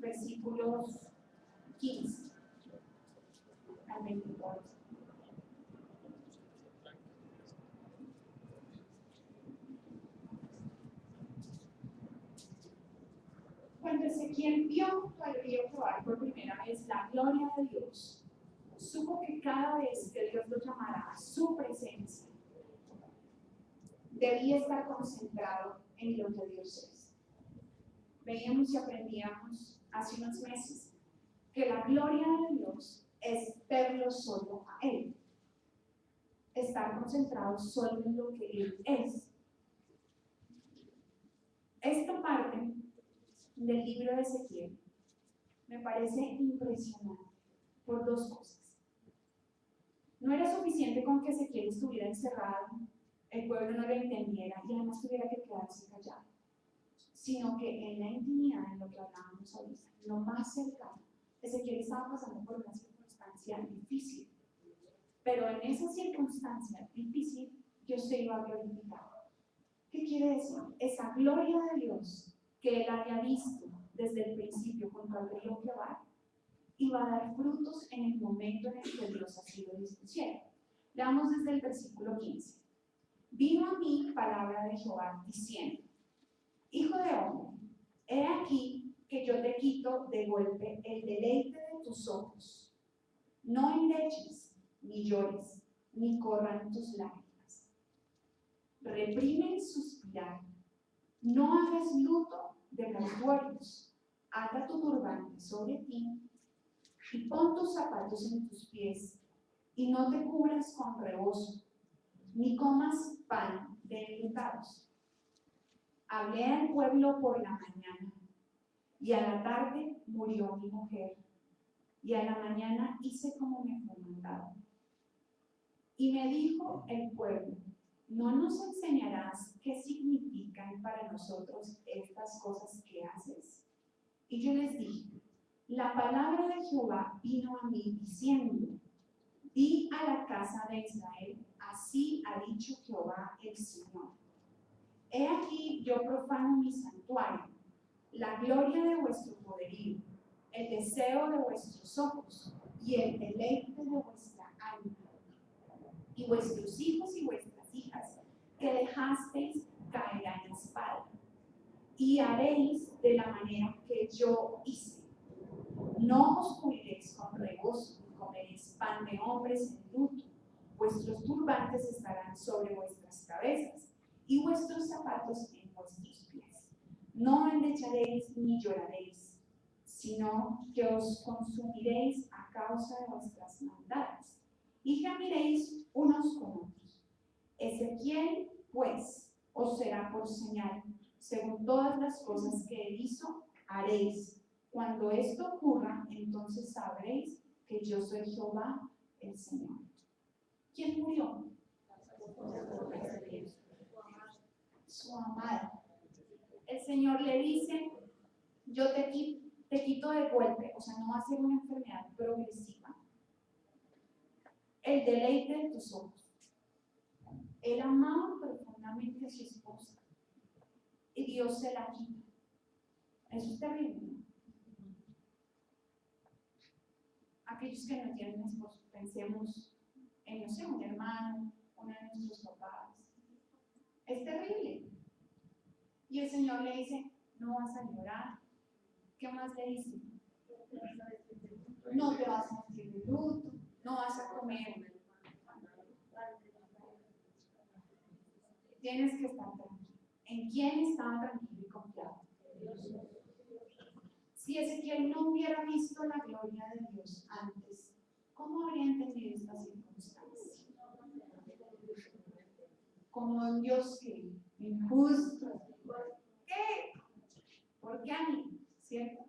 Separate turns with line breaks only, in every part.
versículos 15 al 24. Cuando Ezequiel vio al río Quebar por primera vez la gloria de Dios, supo que cada vez que Dios lo llamara a su presencia, debía estar concentrado en lo que Dios es. Veíamos y aprendíamos hace unos meses que la gloria de Dios es verlo solo a Él, estar concentrado solo en lo que Él es. Esta parte del libro de Ezequiel me parece impresionante por dos cosas. No era suficiente con que Ezequiel estuviera encerrado, el pueblo no lo entendiera y además tuviera que quedarse callado, sino que en la intimidad, en lo que hablábamos ahorita, lo más cercano, Ezequiel estaba pasando por una circunstancia difícil, pero en esa circunstancia difícil Dios se iba a glorificar. ¿Qué quiere decir? Esa gloria de Dios que él había visto desde el principio junto al río Quebar iba a dar frutos en el momento en el que Dios así lo dispusiera. Leamos desde el versículo 15. Vino a mí palabra de Jehová diciendo: Hijo de hombre, he aquí que yo te quito de golpe el deleite de tus ojos. No endeches, ni llores, ni corran tus lágrimas. Reprime el suspirar. No hagas luto de mortuorios. Ata tu turbante sobre ti y pon tus zapatos en tus pies, y no te cubras con rebozo, ni comas pan de enlutados. Hablé al pueblo por la mañana, y a la tarde murió mi mujer, y a la mañana hice como me fue mandado. Y me dijo el pueblo: ¿no nos enseñarás qué significan para nosotros estas cosas que haces? Y yo les dije: la palabra de Jehová vino a mí diciendo: di a la casa de Israel, así ha dicho Jehová el Señor. He aquí yo profano mi santuario, la gloria de vuestro poderío, el deseo de vuestros ojos y el deleite de vuestra alma. Y vuestros hijos y vuestras hijas que dejasteis caerán en espada, y haréis de la manera que yo hice. No os cuiréis con regozo, ni comeréis pan de hombres en luto. Vuestros turbantes estarán sobre vuestras cabezas, y vuestros zapatos en vuestros pies. No endecharéis ni lloraréis, sino que os consumiréis a causa de vuestras maldades, y gemiréis unos con otros. Ezequiel, pues, os será por señal, según todas las cosas que él hizo, haréis. Cuando esto ocurra, entonces sabréis que yo soy Jehová, el Señor. ¿Quién murió? Su amado. El Señor le dice: yo te quito de golpe, o sea, no va a ser una enfermedad progresiva, el deleite de tus ojos. Él amaba profundamente a su esposa y Dios se la quita. Eso es terrible, ¿no? Aquellos que no tienen esposo, pensemos en, no sé, un hermano, uno de nuestros papás. Es terrible. Y el Señor le dice: no vas a llorar. ¿Qué más le dice? No te vas a sentir de luto, no vas a comer. Tienes que estar tranquilo. ¿En quién estaba tranquilo y confiado? Si Ezequiel no hubiera visto la gloria de Dios antes, ¿cómo habría entendido esta circunstancia? Como un Dios que injusto. ¿Qué? ¿Por qué a mí? ¿Cierto?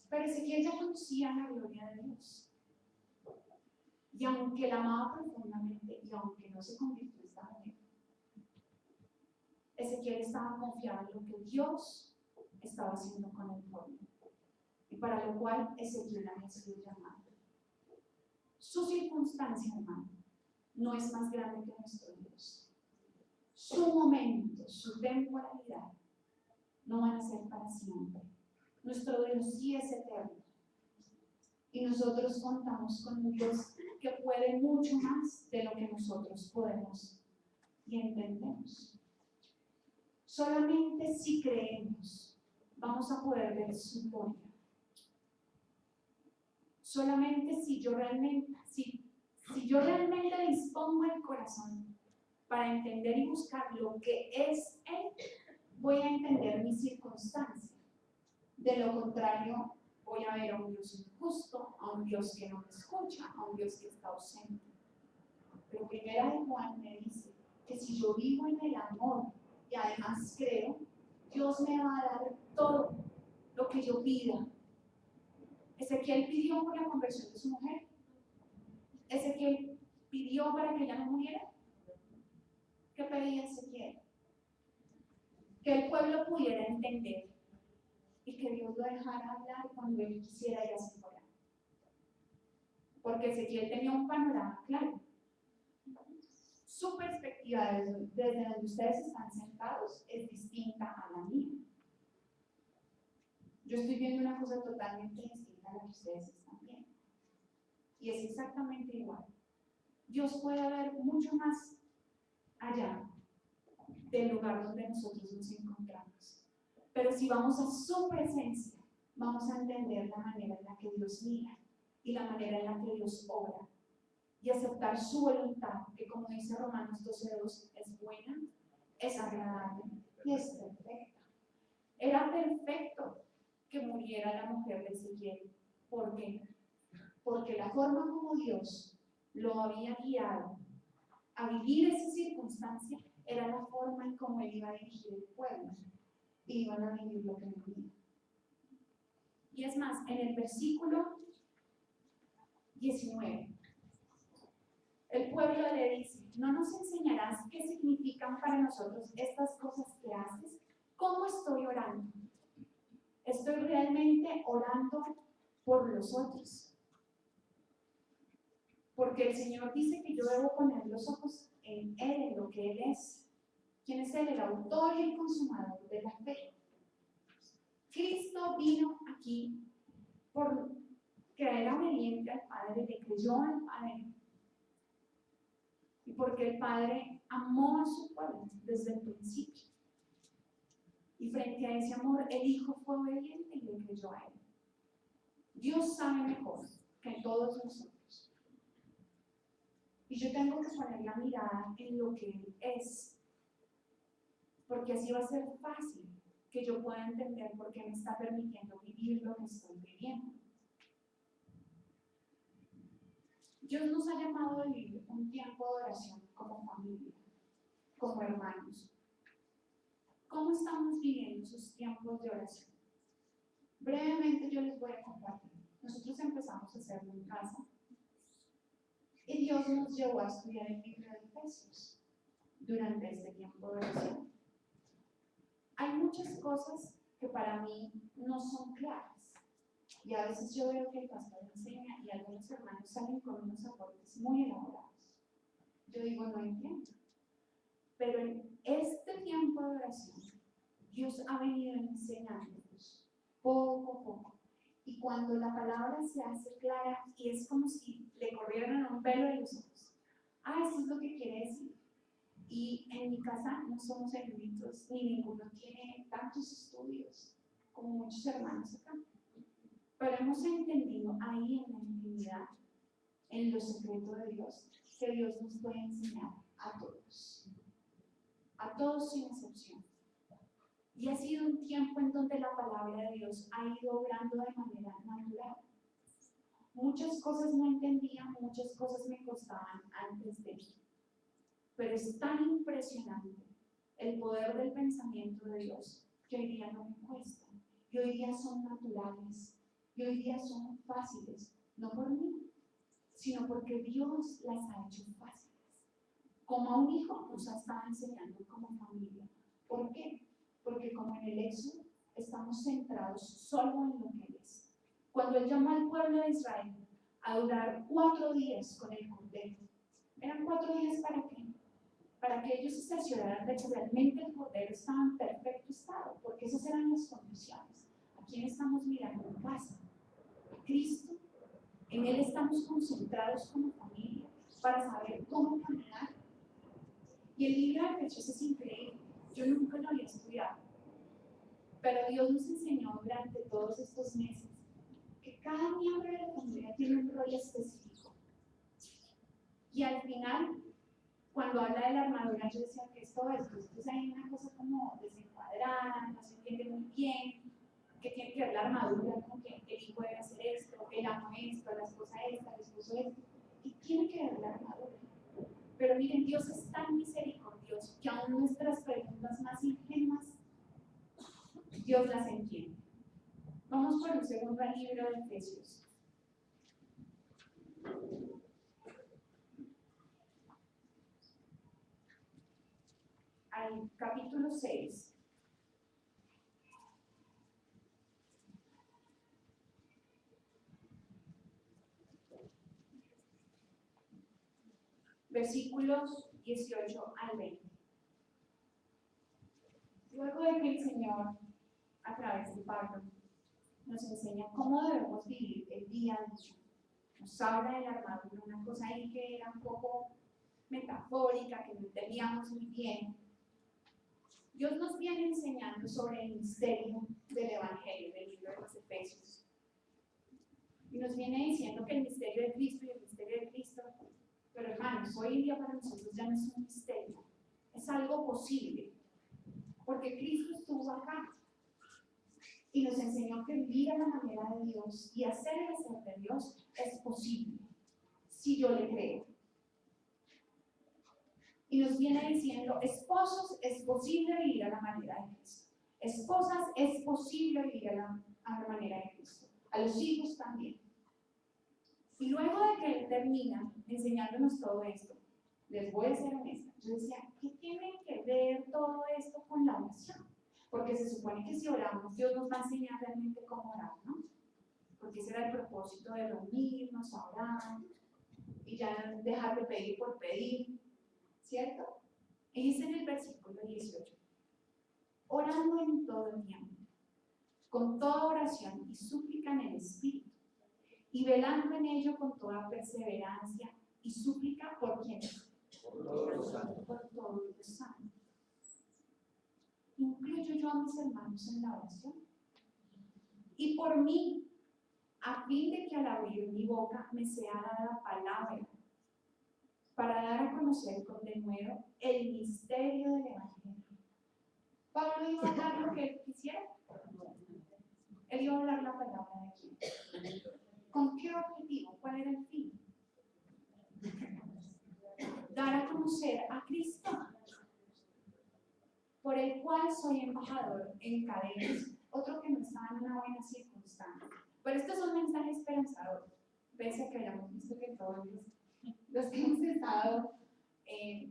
Pero Ezequiel ya conocía la gloria de Dios. Y aunque la amaba profundamente y aunque no se convirtió en esta mujer, Ezequiel estaba confiado en lo que Dios estaba haciendo con el pueblo, y para lo cual Ezequiel había sido llamado. Su circunstancia, hermano, no es más grande que nuestro Dios. Su momento, su temporalidad, no van a ser para siempre. Nuestro Dios sí es eterno. Y nosotros contamos con un Dios que puede mucho más de lo que nosotros podemos y entendemos. Solamente si creemos, vamos a poder ver su gloria. Solamente si yo realmente dispongo el corazón para entender y buscar lo que es Él, voy a entender mi circunstancia. De lo contrario, voy a ver a un Dios injusto, a un Dios que no me escucha, a un Dios que está ausente. Pero primera de Juan me dice que si yo vivo en el amor y además creo, Dios me va a dar todo lo que yo pida. Ezequiel pidió por la conversión de su mujer. Ezequiel pidió para que ella no muriera. ¿Qué pedía Ezequiel? Que el pueblo pudiera entender y que Dios lo dejara hablar cuando él quisiera y así fuera. Porque Ezequiel tenía un panorama claro. Su perspectiva desde donde ustedes están sentados es distinta a la mía. Yo estoy viendo una cosa totalmente distinta a la que ustedes están viendo. Y es exactamente igual. Dios puede ver mucho más allá del lugar donde nosotros nos encontramos. Pero si vamos a su presencia, vamos a entender la manera en la que Dios mira y la manera en la que Dios obra. Y aceptar su voluntad, que como dice Romanos 12:2, es buena, es agradable y es perfecta. Era perfecto que muriera la mujer de Ezequiel. ¿Por qué? Porque la forma como Dios lo había guiado a vivir esa circunstancia era la forma en cómo él iba a dirigir el pueblo. Y iban a vivir lo que vivía. Y es más, en el versículo 19, el pueblo le dice: ¿no nos enseñarás qué significan para nosotros estas cosas que haces? ¿Cómo estoy orando? ¿Estoy realmente orando por los otros? Porque el Señor dice que yo debo poner los ojos en Él, en lo que Él es. ¿Quién es Él? El autor y el consumador de la fe. Cristo vino aquí por creer obediente al Padre, le creyó al Padre. Y porque el Padre amó a su pueblo desde el principio. Y frente a ese amor, el Hijo fue obediente y le creyó a Él. Dios sabe mejor que todos nosotros. Y yo tengo que poner la mirada en lo que Él es. Porque así va a ser fácil que yo pueda entender por qué me está permitiendo vivir lo que estoy viviendo. Dios nos ha llamado a vivir un tiempo de oración como familia, como hermanos. ¿Cómo estamos viviendo esos tiempos de oración? Brevemente yo les voy a compartir. Nosotros empezamos a hacerlo en casa y Dios nos llevó a estudiar el libro de Efesios durante este tiempo de oración. Hay muchas cosas que para mí no son claras. Y a veces yo veo que el pastor enseña y algunos hermanos salen con unos aportes muy elaborados. Yo digo, no entiendo. Pero en este tiempo de oración, Dios ha venido enseñándonos poco a poco. Y cuando la palabra se hace clara y es como si le corrieran un pelo de los ojos. Eso es lo que quiere decir. Y en mi casa no somos eruditos, ni ninguno tiene tantos estudios como muchos hermanos acá. Pero hemos entendido ahí en la intimidad, en lo secreto de Dios, que Dios nos puede enseñar a todos sin excepción. Y ha sido un tiempo en donde la palabra de Dios ha ido obrando de manera natural. Muchas cosas no entendía, muchas cosas me costaban antes de eso. Pero es tan impresionante el poder del pensamiento de Dios que hoy día no me cuesta. Y hoy día son naturales. Y hoy día son fáciles, no por mí, sino porque Dios las ha hecho fáciles. Como a un hijo nos ha estado enseñando como familia. ¿Por qué? Porque como en el Éxodo estamos centrados solo en lo que Él es. Cuando Él llamó al pueblo de Israel a durar 4 días con el Cordero, ¿eran 4 días para qué? Para que ellos se cercioraran de que realmente el Cordero estaba en perfecto estado, porque esas eran las condiciones. quién estamos mirando en casa? ¿A Cristo? ¿En Él estamos concentrados como familia para saber cómo caminar? Y el libro de Efesios es increíble. Yo nunca lo había estudiado, pero Dios nos enseñó durante todos estos meses que cada miembro de la familia tiene un rol específico. Y al final, cuando habla de la armadura, yo decía que es todo esto. Entonces hay una cosa como desencuadrada, no se entiende muy bien, que tiene que ver la armadura, como que el hijo debe hacer esto, el amo esto, la esposa esta, el esposo esto. ¿Qué tiene que ver la armadura? Pero miren, Dios es tan misericordioso que aún nuestras preguntas más ingenuas, Dios las entiende. Vamos por un segundo al libro de Efesios. Al capítulo 6. Versículos 18 al 20. Luego de que el Señor, a través de Pablo, nos enseña cómo debemos vivir el día a día, nos habla de la armadura, una cosa ahí que era un poco metafórica, que no entendíamos muy bien. Dios nos viene enseñando sobre el misterio del Evangelio, del libro de los Efesios. Y nos viene diciendo que el misterio de Cristo y el misterio de Cristo, pero hermanos, hoy en día para nosotros ya no es un misterio, es algo posible, porque Cristo estuvo acá y nos enseñó que vivir a la manera de Dios y hacer el ser de Dios es posible, si yo le creo. Y nos viene diciendo, esposos, es posible vivir a la manera de Cristo. Esposas, es posible vivir a la manera de Cristo. A los hijos también. Y luego de que él termina enseñándonos todo esto, les voy a ser honesta, yo decía, ¿qué tiene que ver todo esto con la oración? Porque se supone que si oramos, Dios nos va a enseñar realmente cómo orar, ¿no? Porque ese era el propósito de reunirnos a orar y ya dejar de pedir por pedir, ¿cierto? Y dice en el versículo 18, orando en todo el tiempo, con toda oración y súplica en el Espíritu, y velando en ello con toda perseverancia y súplica por quienes, por todos los santos. Incluyo yo a mis hermanos en la oración. Y por mí, a fin de que al abrir mi boca me sea dada palabra, para dar a conocer con denuedo el misterio del Evangelio. ¿Pablo iba a hablar lo que él quisiera? Él iba a hablar la palabra de Dios. ¿Con qué objetivo? ¿Cuál era el fin? Dar a conocer a Cristo, por el cual soy embajador en cadenas, otro que no estaba en una buena circunstancia. Pero esto es un mensaje esperanzador, pese a que hayamos visto que todos los que hemos estado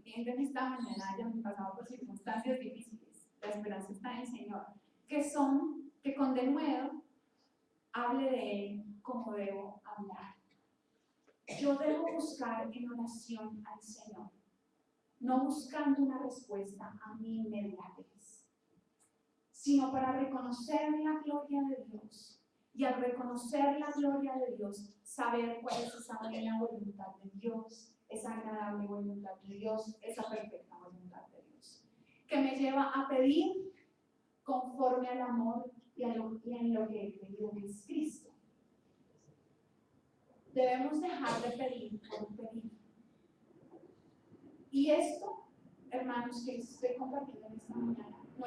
viendo en esta mañana hayan pasado por circunstancias difíciles. La esperanza está en el Señor, que con denuedo hable de Él como debo hablar. Yo debo buscar en oración al Señor, no buscando una respuesta a mi inmediatez, sino para reconocer la gloria de Dios. Y al reconocer la gloria de Dios, saber cuál es esa buena voluntad de Dios, esa agradable voluntad de Dios, esa perfecta voluntad de Dios, que me lleva a pedir conforme al amor y en lo que he creído que es Cristo. Debemos dejar de pedir por pedir. Y esto, hermanos, que estoy compartiendo en esta mañana, nos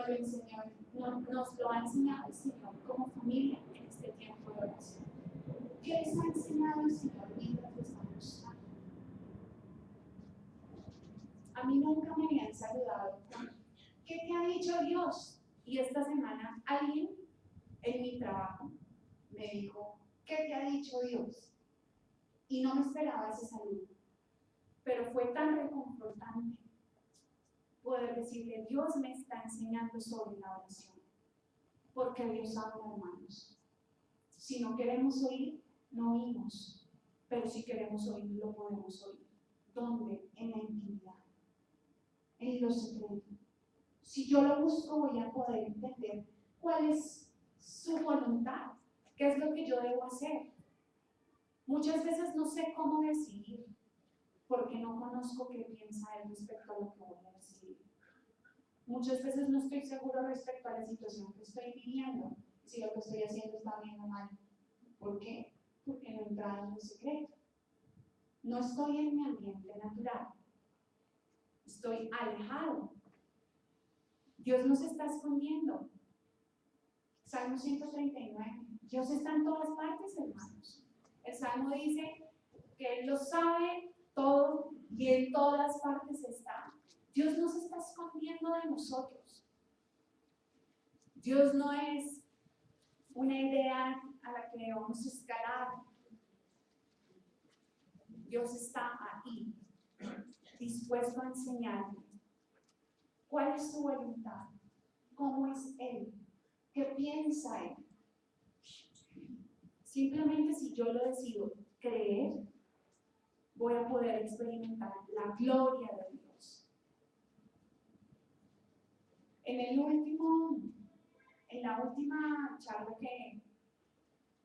lo ha enseñado el Señor como familia en este tiempo de oración. ¿Qué les ha enseñado el Señor mientras lo estamos buscando? A mí nunca me habían saludado. ¿Qué te ha dicho Dios? Y esta semana alguien en mi trabajo me dijo, ¿qué te ha dicho Dios? Y no me esperaba ese saludo, pero fue tan reconfortante poder decirle, Dios me está enseñando sobre la oración, porque Dios habla, hermanos. Si no queremos oír, no oímos, pero si queremos oír, lo podemos oír. ¿Dónde? En la intimidad, en lo secreto. Si yo lo busco, voy a poder entender cuál es su voluntad hacer. Muchas veces no sé cómo decidir, porque no conozco qué piensa él respecto a lo que voy a decidir. Muchas veces no estoy seguro respecto a la situación que estoy viviendo, si lo que estoy haciendo está bien o mal. ¿Por qué? Porque no he entrado en el secreto. No estoy en mi ambiente natural. Estoy alejado. Dios nos está escondiendo. Salmo 139. Dios está en todas partes, hermanos. El Salmo dice que Él lo sabe todo y en todas partes está. Dios no se está escondiendo de nosotros. Dios no es una idea a la que debemos escalar. Dios está ahí, dispuesto a enseñarme cuál es su voluntad, cómo es Él, qué piensa Él. Simplemente si yo lo decido creer, voy a poder experimentar la gloria de Dios. En la última charla que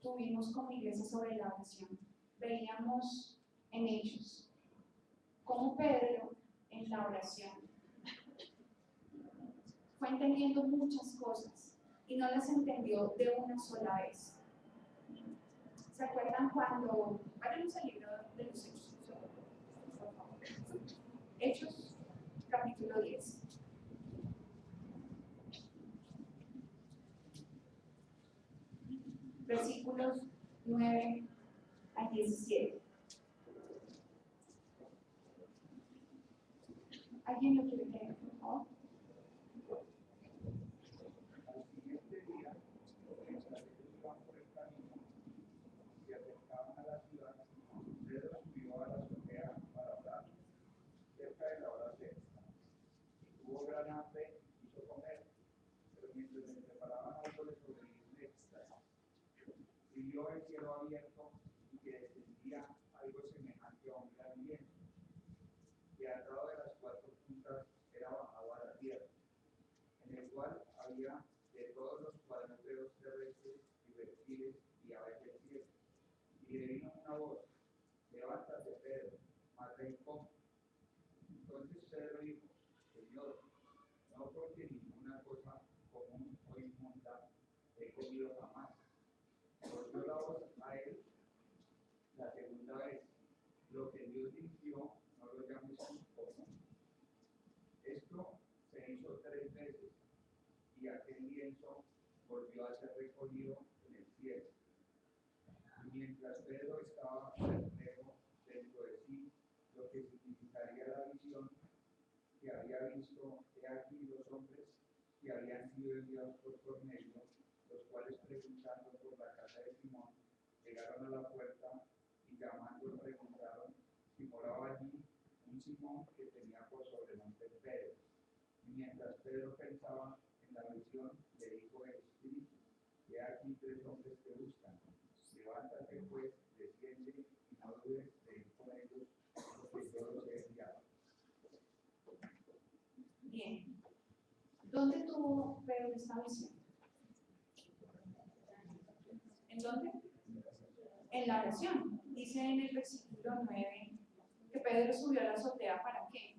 tuvimos como iglesia sobre la oración, veíamos en Hechos cómo Pedro en la oración fue entendiendo muchas cosas y no las entendió de una sola vez. ¿Se acuerdan cuando, váyanos al libro de los Hechos, por favor? Hechos, capítulo 10. Versículos 9 al 17. ¿Alguien lo quiere leer, por favor?
Al siguiente día, mientras ellos iban por el camino y se acercaban a la ciudad, Pedro subió a la azotea para orar, cerca de la hora sexta. Tuvo gran hambre y quiso comer, pero mientras le preparaban algo le sobrevino un éxtasis. Y vio el cielo abierto y que descendía algo semejante a un gran lienzo, que al lado de las cuatro puntas era bajado a la tierra, en el cual había de todos los cuadrúpedos terrestres y reptiles y aves del cielo. Y le vino una voz: levántate, Pedro, mata y come. Entonces Pedro dijo: Señor, no porque ninguna cosa común o inmunda he comido jamás. Volvió la voz a él la segunda vez: lo que Dios limpió, no lo llames común. Esto se hizo 3 veces, y aquel lienzo volvió a ser recogido en el cielo. Y mientras Pedro estaba perplejo dentro de sí lo que significaría la visión que había visto, he aquí 2 hombres que habían sido enviados por Cornelio, los cuales preguntando por la casa de Simón, llegaron a la puerta y llamando preguntaron si moraba allí un Simón que tenía por sobrenombre Pedro. Y mientras Pedro pensaba en la visión, le dijo el Espíritu: he aquí 3 hombres que buscan. Levántate pues, desciende y no dudes de ir con ellos, porque yo los he enviado.
Bien. ¿Dónde tuvo Pedro esta visión? ¿En dónde? En la oración. Dice en el versículo 9 que Pedro subió a la azotea ¿para qué?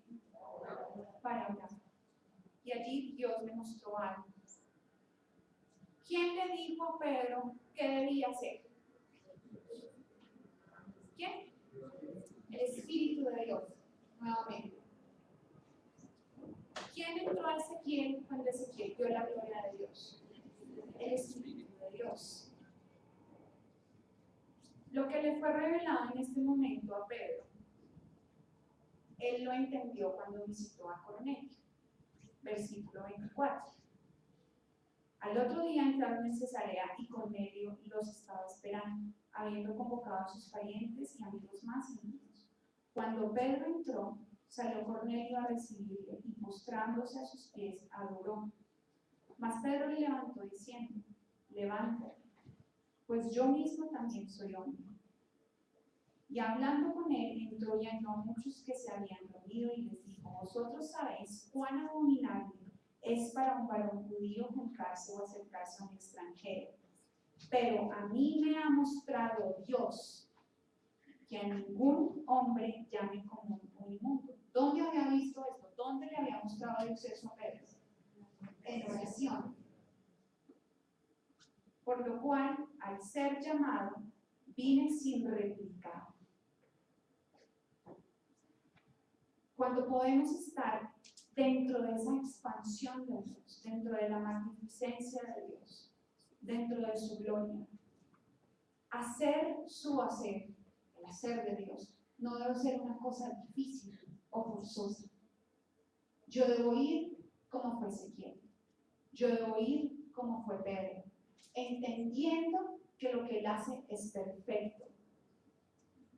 Para orar. Y allí Dios le mostró algo. ¿Quién le dijo a Pedro qué debía hacer? ¿Quién? El Espíritu de Dios, nuevamente. ¿Quién entró a Ezequiel cuando Ezequiel vio la gloria de Dios? El Espíritu de Dios. Lo que le fue revelado en este momento a Pedro, él lo entendió cuando visitó a Cornelio. Versículo 24. Al otro día entraron en Cesarea y Cornelio los estaba esperando, habiendo convocado a sus parientes y amigos más íntimos. Cuando Pedro entró, salió Cornelio a recibirle y postrándose a sus pies adoró. Mas Pedro le levantó diciendo: levántate, pues yo mismo también soy hombre. Y hablando con él, entró y halló a muchos que se habían reunido y les dijo: vosotros sabéis cuán abominable es para un varón judío juntarse o acercarse a un extranjero. Pero a mí me ha mostrado Dios que a ningún hombre llame como un inmundo. ¿Dónde había visto esto? ¿Dónde le había mostrado Dios eso a Pedro? En oración. Por lo cual, al ser llamado, vine sin replicar. Cuando podemos estar dentro de esa expansión de Dios, dentro de la magnificencia de Dios, dentro de su gloria, hacer su hacer, el hacer de Dios, no debe ser una cosa difícil o forzosa. Yo debo ir como fue Ezequiel, yo debo ir como fue Pedro, entendiendo que lo que él hace es perfecto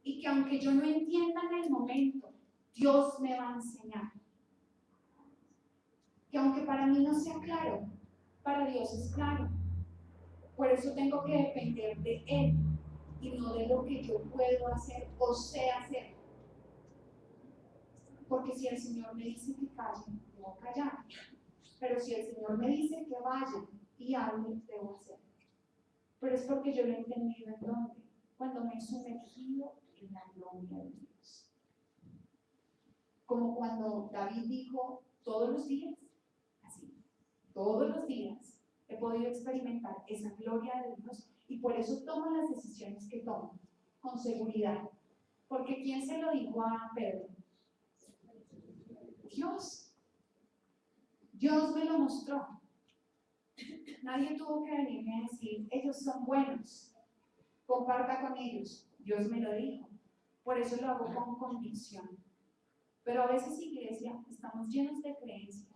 y que aunque yo no entienda en el momento, Dios me va a enseñar. Que aunque para mí no sea claro, para Dios es claro. Por eso tengo que depender de Él y no de lo que yo puedo hacer o sé hacer. Porque si el Señor me dice que calle, debo callar. Pero si el Señor me dice que vaya y hable, debo hacer. Pero es porque yo lo he entendido en dónde, cuando me he sumergido en la gloria de Dios. Como cuando David dijo, todos los días, así, todos los días he podido experimentar esa gloria de Dios y por eso tomo las decisiones que tomo, con seguridad. Porque ¿quién se lo dijo a Pedro? Dios. Dios me lo mostró. Nadie tuvo que venirme a decir, ellos son buenos, comparta con ellos. Dios me lo dijo. Por eso lo hago con convicción. Pero a veces, iglesia, estamos llenos de creencias,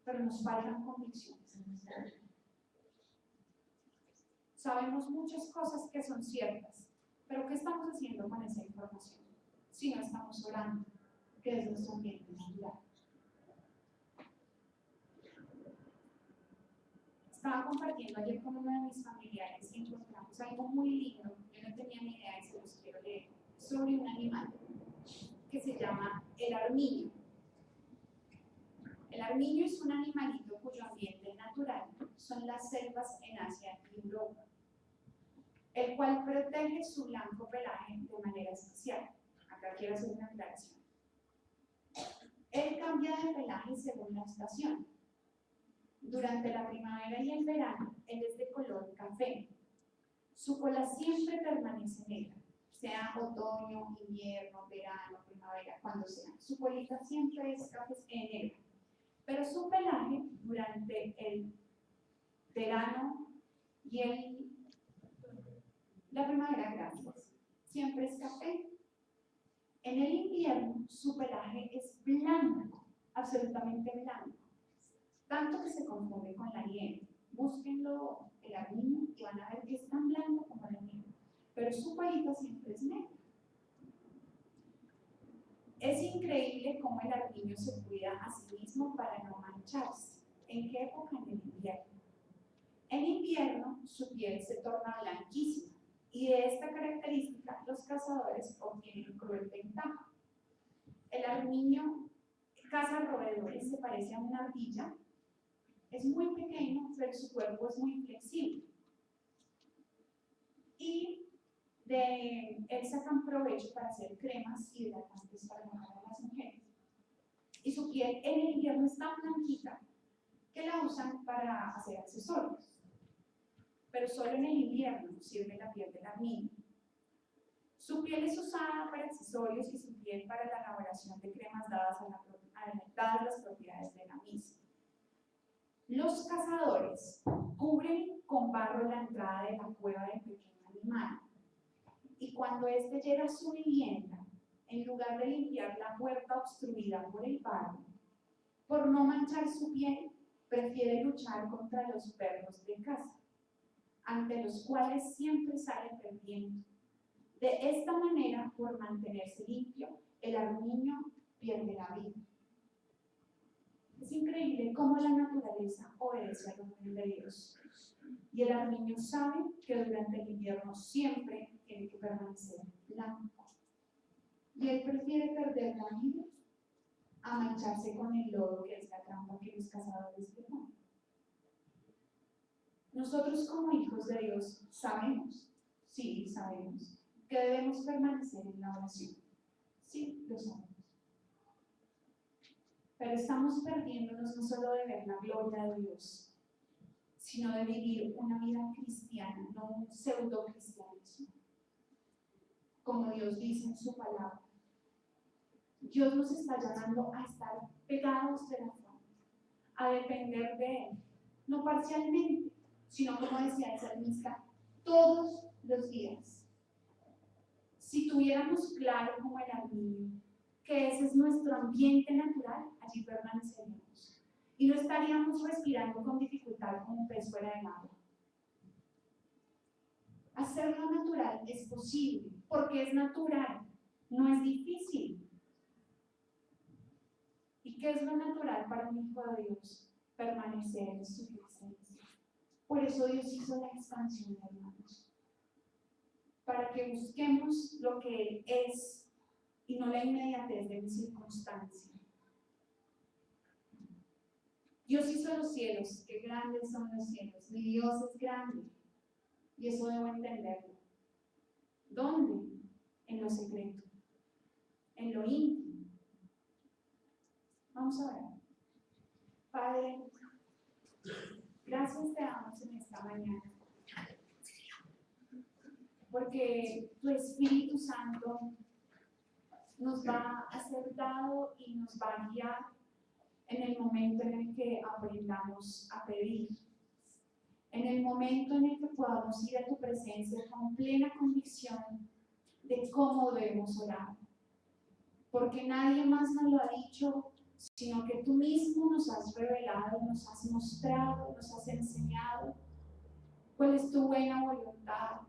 pero nos faltan convicciones. Sabemos muchas cosas que son ciertas, pero ¿qué estamos haciendo con esa información? Si no estamos orando, que es nuestro ambiente natural. Estaba compartiendo ayer con uno de mis familiares y encontramos algo muy lindo, yo no tenía ni idea y se los quiero leer, sobre un animal que se llama el armiño. El armiño es un animalito cuyo ambiente natural son las selvas en Asia y Europa, el cual protege su blanco pelaje de manera especial. Acá quiero hacer una aclaración. Él cambia de pelaje según la estación. Durante la primavera y el verano, él es de color café. Su cola siempre permanece negra, sea otoño, invierno, verano, primavera, cuando sea. Su colita siempre es negra. Pero su pelaje durante el verano y la primavera, gracias, siempre es café. En el invierno, su pelaje es blanco, absolutamente blanco. Tanto que se confunde con la nieve. Búsquenlo, el armiño, y van a ver que es tan blanco como la nieve. Pero su colita siempre es negra. Es increíble cómo el armiño se cuida a sí mismo para no mancharse. ¿En qué época? En el invierno. En invierno, su piel se torna blanquísima. Y de esta característica, los cazadores obtienen cruel ventaja. El armiño caza roedores, se parece a una ardilla. Es muy pequeño, pero su cuerpo es muy flexible. Y de él sacan provecho para hacer cremas hidratantes para mojar a las mujeres. Y su piel en el invierno es tan blanquita que la usan para hacer accesorios. Pero solo en el invierno sirve la piel del armiño. Su piel es usada para accesorios y su piel para la elaboración de cremas dadas las propiedades de la misma. Los cazadores cubren con barro la entrada de la cueva del pequeño animal y cuando éste llega a su vivienda, en lugar de limpiar la puerta obstruida por el barro, por no manchar su piel, prefiere luchar contra los perros de caza, ante los cuales siempre sale perdiendo. De esta manera, por mantenerse limpio, el armiño pierde la vida. Es increíble cómo la naturaleza obedece al orden de Dios. Y el armiño sabe que durante el invierno siempre tiene que permanecer blanco. Y él prefiere perder la vida a mancharse con el lodo, que es la trampa que los cazadores le ponen. Nosotros como hijos de Dios sabemos, sí, sabemos, que debemos permanecer en la oración. Sí, lo sabemos. Pero estamos perdiéndonos no solo de ver la gloria de Dios, sino de vivir una vida cristiana, no un pseudo cristianismo. Como Dios dice en su palabra, Dios nos está llamando a estar pegados de la fuente, a depender de Él, no parcialmente, sino como decía el salmista, todos los días. Si tuviéramos claro como el armiño que ese es nuestro ambiente natural, allí permaneceríamos. Y no estaríamos respirando con dificultad como un pez fuera del agua. Hacerlo natural es posible, porque es natural, no es difícil. ¿Y qué es lo natural para un hijo de Dios? Permanecer en su presencia. Por eso Dios hizo la expansión, hermanos. Para que busquemos lo que Él es y no la inmediatez de mi circunstancia. Dios hizo los cielos, qué grandes son los cielos. Mi Dios es grande y eso debo entenderlo. ¿Dónde? En lo secreto, en lo íntimo. Vamos a ver. Padre, gracias te damos en esta mañana, porque tu Espíritu Santo nos va a ser dado y nos va a guiar en el momento en el que aprendamos a pedir, en el momento en el que podamos ir a tu presencia con plena convicción de cómo debemos orar, porque nadie más nos lo ha dicho, sino que tú mismo nos has revelado, nos has mostrado, nos has enseñado cuál es tu buena voluntad,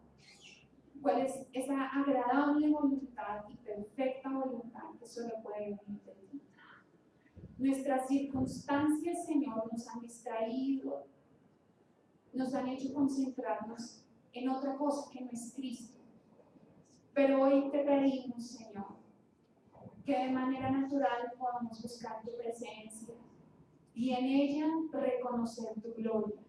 cuál es esa agradable voluntad y perfecta voluntad que solo puede venir de ti. Nuestras circunstancias, Señor, nos han distraído, nos han hecho concentrarnos en otra cosa que no es Cristo. Pero hoy te pedimos, Señor, que de manera natural podamos buscar tu presencia y en ella reconocer tu gloria.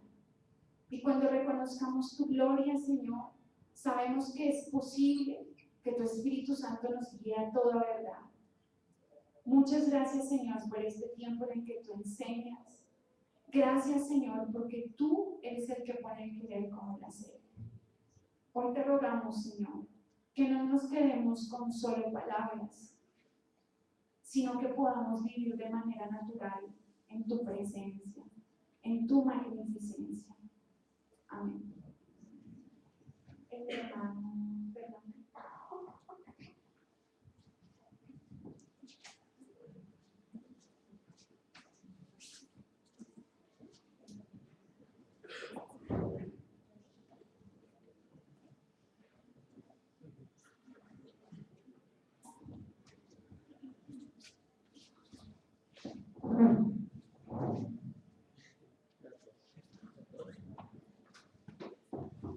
Y cuando reconozcamos tu gloria, Señor, sabemos que es posible que tu Espíritu Santo nos guíe a toda verdad. Muchas gracias, Señor, por este tiempo en el que tú enseñas. Gracias, Señor, porque tú eres el que pone el querer como el hacer. Hoy te rogamos, Señor, que no nos quedemos con solo palabras, sino que podamos vivir de manera natural en tu presencia, en tu magnificencia. Amén. Hermano, perdón.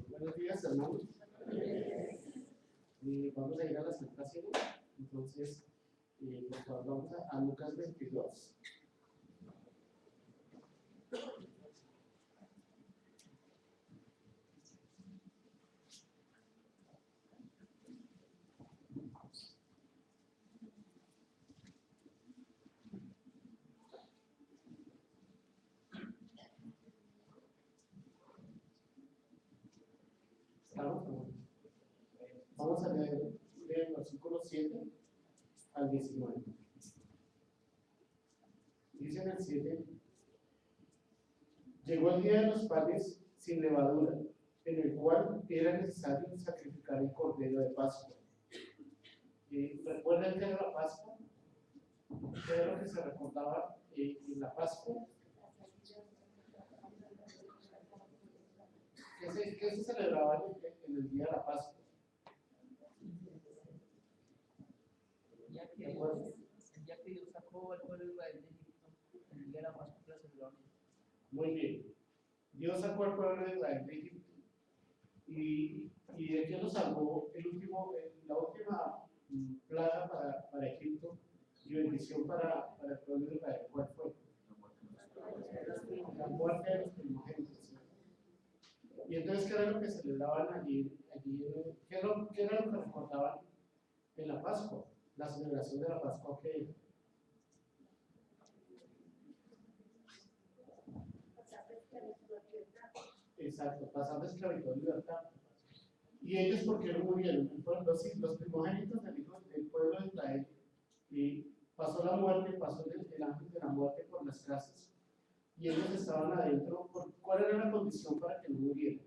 Buenos días, hermanos. Vamos a ir a la Santa Cena. Entonces, por favor, vamos a Lucas 22. Vamos a leer el versículo 7 al 19. Dice en el 7: Llegó el día de los panes sin levadura, en el cual era necesario sacrificar el cordero de Pascua. ¿Recuerdan qué era la Pascua? ¿Qué era lo que se recordaba en la Pascua? ¿Qué se celebraba en el día de la Pascua?
El día que Dios sacó al pueblo de Israel de Egipto, el día de la Pascua la celebraban.
Muy bien. Dios sacó al pueblo de Israel de Egipto. Y de qué lo salvó la última plaga para Egipto y bendición para el pueblo de Israel. ¿Cuál fue? La muerte de los primogénitos. Y entonces, ¿qué era lo que celebraban ¿qué era lo que recordaban en la Pascua? La celebración de la Pascua, ¿qué era? Exacto, pasar de esclavitud a libertad. ¿Y ellos por qué no murieron? Los primogénitos del pueblo de Israel, y pasó la muerte, pasó el ángel de la muerte por las casas, y ellos estaban adentro. ¿Cuál era la condición para que no murieran?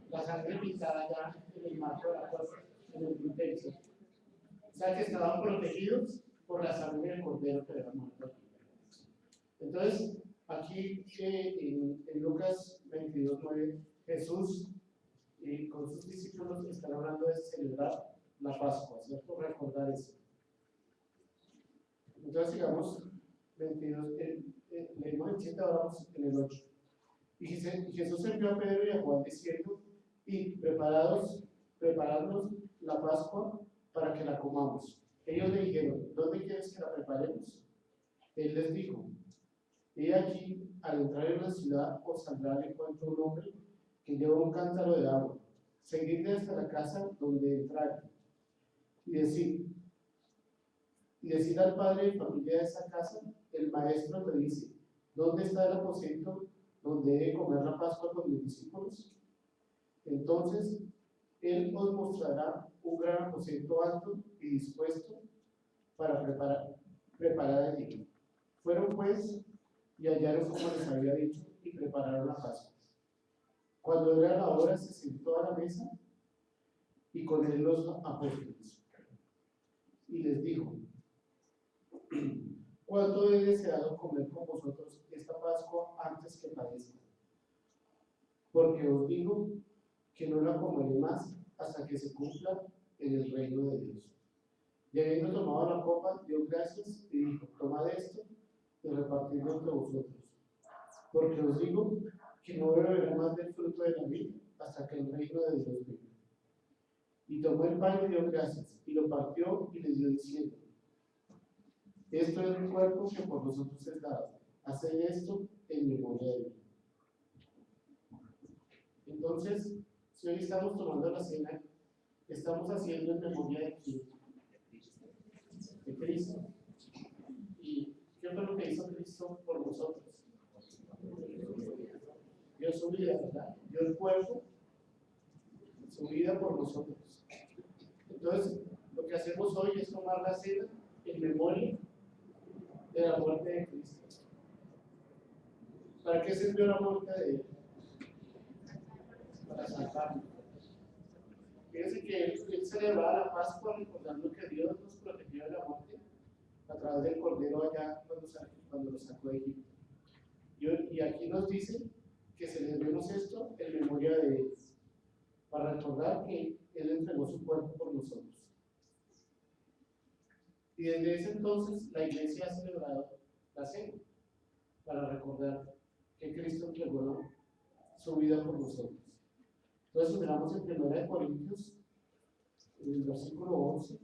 La sangre pintada ya en el marco de la puerta, en el contexto. O sea que estaban protegidos por la sangre del cordero que era muerto. Entonces, aquí en Lucas 22:9, Jesús con sus discípulos están hablando de celebrar la Pascua, ¿cierto? Recordar eso. Entonces, sigamos 22, leímos el 7, ahora vamos en el 8. Y Jesús envió a Pedro y a Juan diciendo: y preparadnos la Pascua para que la comamos. Ellos le dijeron: ¿dónde quieres que la preparemos? Él les dijo: he aquí, al entrar en la ciudad os saldrá al encuentro un hombre que lleva un cántaro de agua. Seguidle hasta la casa donde entrar y decid al padre de familia de esa casa: el maestro me dice, ¿dónde está el aposento donde he de comer la Pascua con mis discípulos? Entonces él os mostrará un gran aposento alto y dispuesto para preparar allí. Fueron pues y hallaron como les había dicho y prepararon la Pascua. Cuando era la hora, se sentó a la mesa y con él los apóstoles. Y les dijo: ¿cuánto he deseado comer con vosotros esta Pascua antes que padezca? Porque os digo que no la comeré más hasta que se cumpla en el reino de Dios. Y habiendo tomado la copa, dio gracias y dijo: tomad esto y repartidlo entre vosotros. Porque os digo que no beberé más del fruto de la vid hasta que el reino de Dios venga. Y tomó el pan y dio gracias, y lo partió y les dio diciendo: esto es mi cuerpo que por vosotros es dado. Haced esto en memoria de mí. Entonces, si hoy estamos tomando la cena, estamos haciendo en memoria de quién? De Cristo. ¿Y qué fue lo que hizo Cristo por nosotros? Dio su vida, ¿verdad? Dio el cuerpo, su vida por nosotros. Entonces, lo que hacemos hoy es tomar la cena en memoria de la muerte de Cristo. ¿Para qué sirvió la muerte de Él? Para salvarnos. Fíjense que él celebraba la Pascua recordando que Dios nos protegió de la muerte a través del Cordero allá cuando lo sacó de Egipto. Y aquí nos dice que celebremos esto en memoria de Él, para recordar que Él entregó su cuerpo por nosotros. Y desde ese entonces la Iglesia ha celebrado la cena para recordar que Cristo entregó su vida por nosotros. Entonces, miramos en 1 Corintios, en el versículo 11.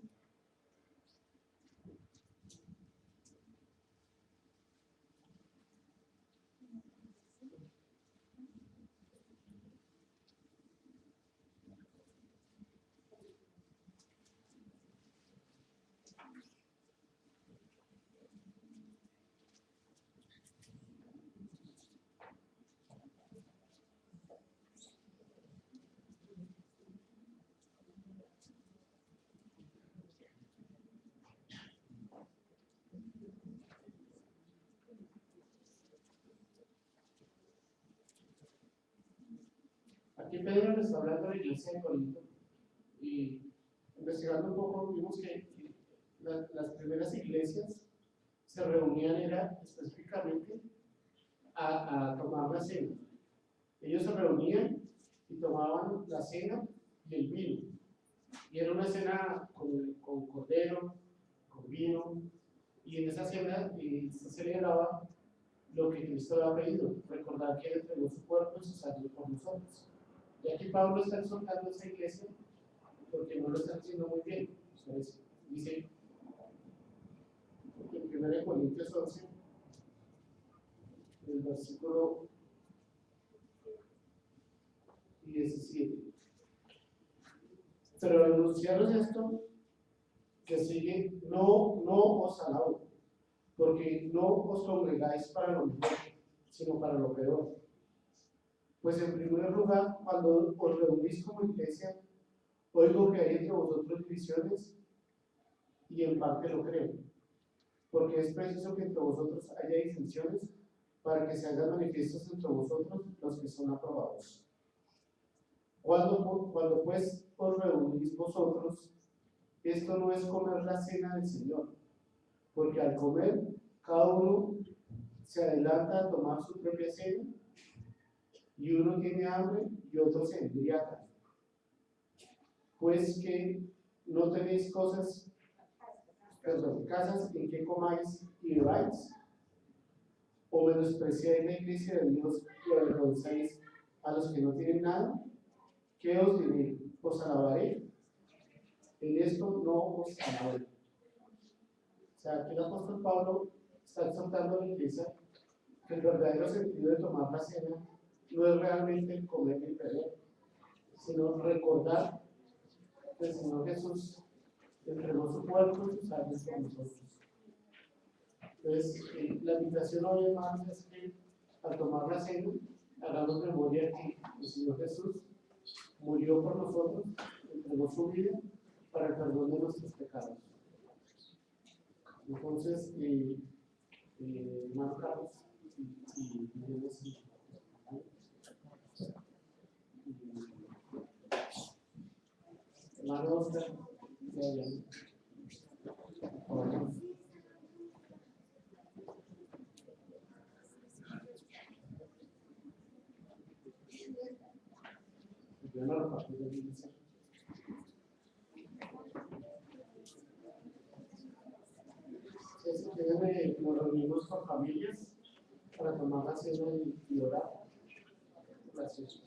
Aquí Pedro le está hablando a la iglesia de Corinto, y investigando un poco vimos que las primeras iglesias se reunían era específicamente a tomar la cena. Ellos se reunían y tomaban la cena y el vino, y era una cena con cordero, con vino, y en esa cena se celebraba lo que Cristo había pedido, recordar que Él entregó su cuerpo y su sangre por nosotros. Y aquí Pablo está exhortando a esa iglesia porque no lo están haciendo muy bien. Entonces, dice en 1 Corintios 11, el versículo 17. Pero al anunciaros esto, que sigue, no os alabo, porque no os congregáis para lo mejor, sino para lo peor. Pues en primer lugar, cuando os reunís como iglesia, oigo que hay entre vosotros divisiones, y en parte lo creo, porque es preciso que entre vosotros haya disensiones para que se hagan manifiestos entre vosotros los que son aprobados. Cuando pues os reunís vosotros, esto no es comer la cena del Señor, porque al comer cada uno se adelanta a tomar su propia cena, y uno tiene hambre y otro se embriaga. Pues que no tenéis casas en que comáis y bebáis, o menospreciáis la iglesia de Dios y avergonzáis a los que no tienen nada. ¿Qué os diré? ¿Os alabaré? En esto no os alabaré. O sea, aquí el apóstol Pablo está exhortando a la iglesia que el verdadero sentido de tomar la cena no es realmente el comer y beber, sino recordar que el Señor Jesús entregó su cuerpo y su sangre por nosotros. Entonces, la invitación hoy, hermanos, es que al tomar la cena, hagamos memoria que el Señor Jesús murió por nosotros, entregó su vida para el perdón de nuestros pecados. Entonces, hermano Carlos, hermano Oscar, nos reunimos con familias para tomar la cena y orar. Gracias.